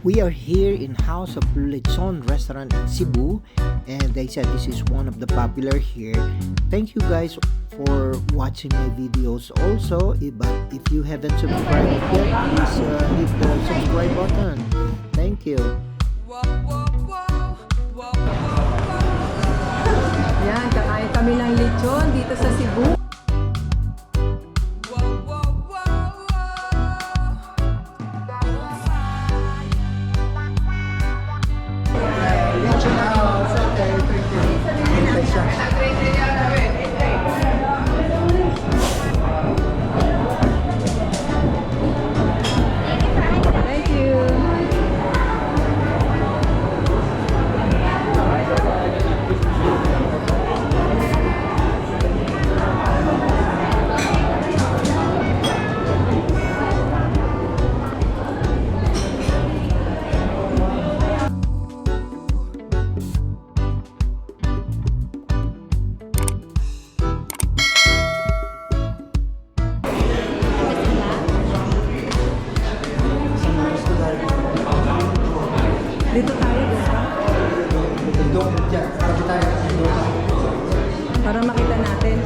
We are here in House of Lechon restaurant in Cebu, and they said this is one of the popular here. Thank you guys for watching my videos. Also, if you haven't subscribed yet, please hit the subscribe button. Thank you. Yan, kakain kami ng lechon dito sa Cebu. Thank you. Dito tayo, para makita natin.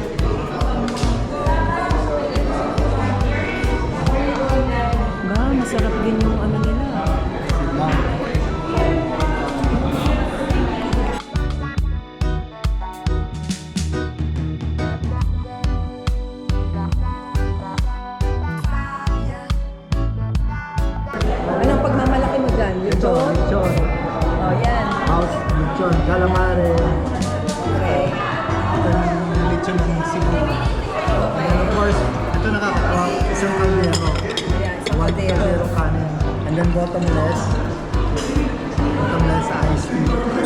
Ba, masarap din yung ano nila. Anong pagmamalaki mo dyan? Lechon? Lechon. Oh, yan. House lechon, calamare. Okay. Ito yung lechon ng Cebu. And of course, ito nakakakuha isang kaldero. Ayan, sa One kaldero. kaldero kanin. And then bottomless. Bottomless ice cream.